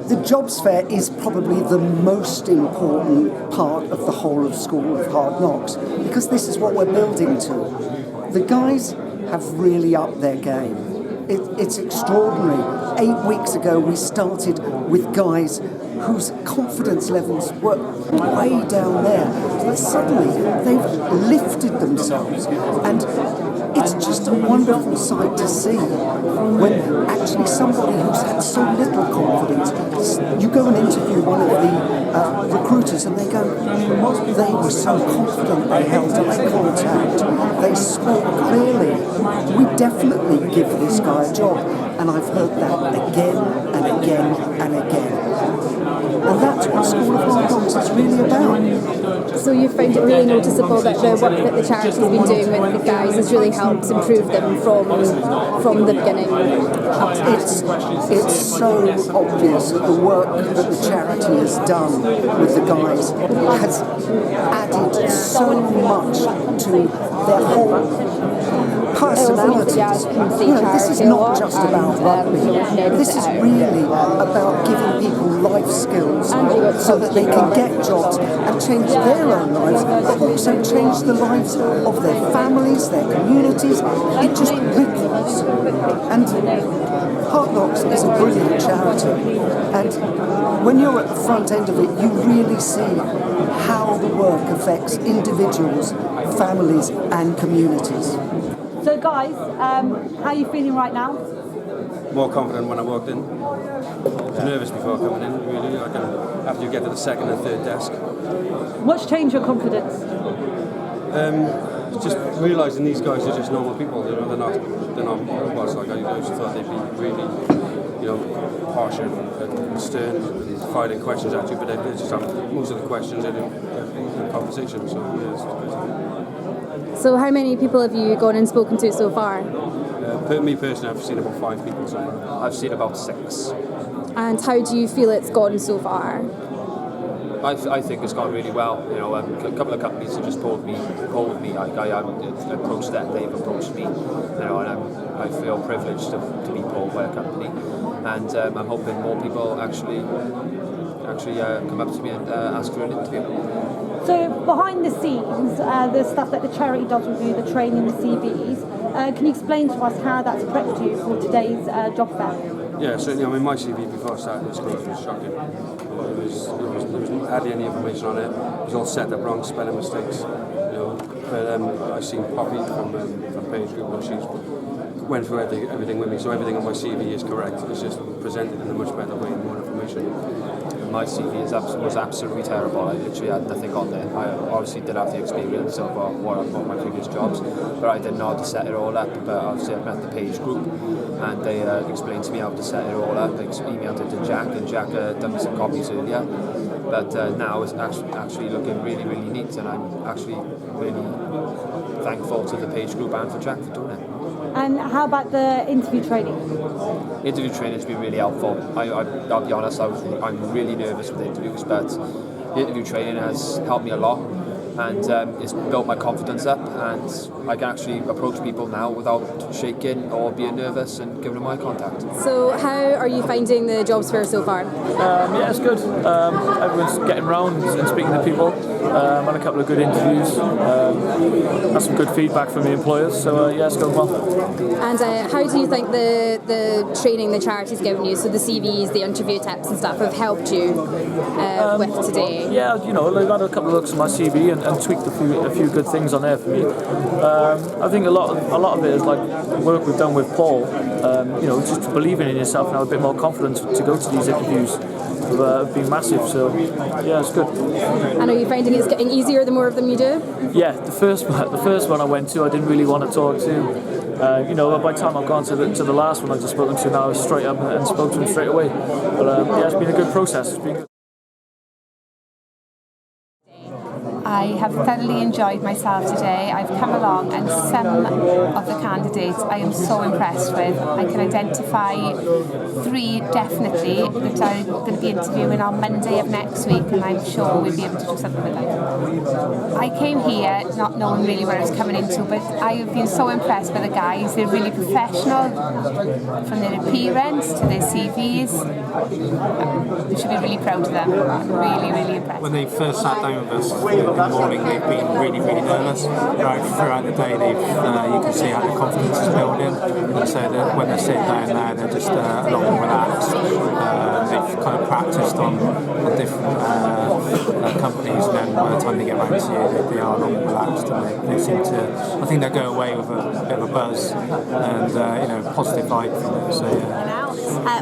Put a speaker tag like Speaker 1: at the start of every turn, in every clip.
Speaker 1: The jobs fair is probably the most important part of the whole of School of Hard Knocks, because this is what we're building to. The guys have really upped their game. It's extraordinary. 8 weeks ago we started with guys whose confidence levels were way down there, but suddenly they've lifted themselves, and it's just a wonderful sight to see when actually somebody who's had so little confidence, you go and interview one of the recruiters and they go, they were so confident, they held eye contact, they spoke clearly. We definitely give this guy a job, and I've heard that again and again and again. And that's what School of Hard Knocks is really about.
Speaker 2: So you found it really noticeable that the work that the charity's been doing with the guys has really helped improve them from the beginning up to
Speaker 1: It's so obvious that the work that the charity has done with the guys has added so much to their whole personalities. This is not just about rugby. This is really about giving people life skills so that they can get jobs and change their own lives, but also change the lives of their families, their communities. It just ripples. And Hard Knocks is a brilliant charity. And when you're at the front end of it, you really see how the work affects individuals, families and communities.
Speaker 3: So guys, how are you feeling right now?
Speaker 4: More confident when I walked in. I was nervous before coming in, really. After you get to the second and third desk.
Speaker 3: What's changed your confidence?
Speaker 4: Just realising these guys are just normal people. You know, they're not robots. Like I just thought they'd be really, harsh and stern, firing questions at you. But they just have most of the questions in conversation. So yeah, it's good.
Speaker 2: So how many people have you gone and spoken to so far?
Speaker 4: Me personally, I've seen about 5 people so far.
Speaker 5: I've seen about 6.
Speaker 2: And how do you feel it's gone so far?
Speaker 5: I think it's gone really well. A couple of companies have just called with me. I approached them, they've approached me. And I feel privileged to be called by a company. And I'm hoping more people actually come up to me and ask for an interview.
Speaker 3: So behind the scenes, the stuff that the charity does with you, the training, the CVs, can you explain to us how that's prepped you for today's job fair?
Speaker 4: Yeah, certainly. I mean, my CV before I started this course was shocking. There was hardly any information on it. It was all set up wrong, spelling mistakes. But I've seen Poppy from Page Group, and she's went through everything with me. So everything on my CV is correct. It's just presented in a much better way and more information.
Speaker 5: My CV was absolutely terrible. I literally had nothing on there. I obviously did have the experience of what I've got my previous jobs, but I didn't know how to set it all up. But obviously I met the Page Group, and they explained to me how to set it all up. They emailed it to Jack, and Jack done me some copies earlier. But now it's actually looking really, really neat, and I'm actually really thankful to the Page Group and for Jack for doing it.
Speaker 3: And how about the interview training?
Speaker 5: Interview training has been really helpful. I'll be honest, I'm really nervous with interviews, but the interview training has helped me a lot, and it's built my confidence up, and I can actually approach people now without shaking or being nervous and giving them eye contact.
Speaker 2: So how are you finding the jobs fair so far?
Speaker 6: Yeah, it's good. Everyone's getting round and speaking to people. Had a couple of good interviews. Had some good feedback from the employers. So yeah, it's going well.
Speaker 2: And how do you think the training the charity's given you, so the CVs, the interview tips and stuff, have helped you with today?
Speaker 6: Yeah, I've had a couple of looks at my CV and tweaked a few good things on there for me. I think a lot of it is like the work we've done with Paul. Just believing in yourself and have a bit more confidence to go to these interviews have been massive. So yeah, it's good.
Speaker 2: And are you finding it's getting easier the more of them you do?
Speaker 6: Yeah, the first one I went to, I didn't really want to talk to. By the time I've gone to the last one I've just spoken to now, I was straight up and spoke to them straight away. But yeah, it's been a good process. It's been good.
Speaker 7: I have thoroughly enjoyed myself today. I've come along and some of the candidates I am so impressed with. I can identify 3 definitely that I'm going to be interviewing on Monday of next week, and I'm sure we'll be able to do something with them. I came here not knowing really where I was coming into, but I have been so impressed by the guys. They're really professional from their appearance to their CVs. We should be really proud of them. I'm really, really impressed.
Speaker 8: When they first sat down with us in the morning, they've been really, really nervous. Throughout the day, you can see how their confidence is building. And so that when they're sitting down now, they're just a lot more relaxed. They've kind of practiced on different companies, and then by the time they get around to you, they are a lot more relaxed, and they seem to. I think they go away with a bit of a buzz and positive vibe from it. So yeah.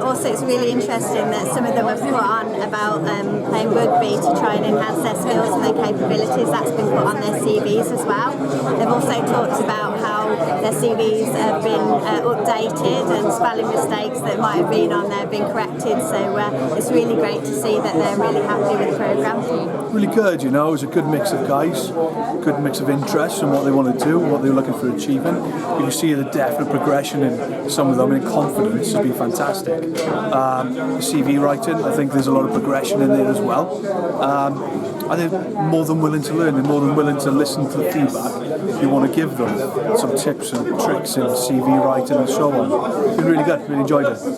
Speaker 9: Also, it's really interesting that some of them have put on about playing rugby to try and enhance their skills and their capabilities. That's been put on their CVs as well. They've also talked about how their CVs have been updated and spelling mistakes that might have been on there have been corrected. So it's really great to see that they're really happy with the programme.
Speaker 10: Really good, you know. It was a good mix of guys, good mix of interests and what they want to do, what they were looking for achievement. You can see the definite progression in some of them, and confidence has been fantastic. The CV writing, I think there's a lot of progression in there as well. I think more than willing to learn, and more than willing to listen to the feedback. You want to give them some tips and tricks in CV writing and so on. It's been really good, really enjoyed it.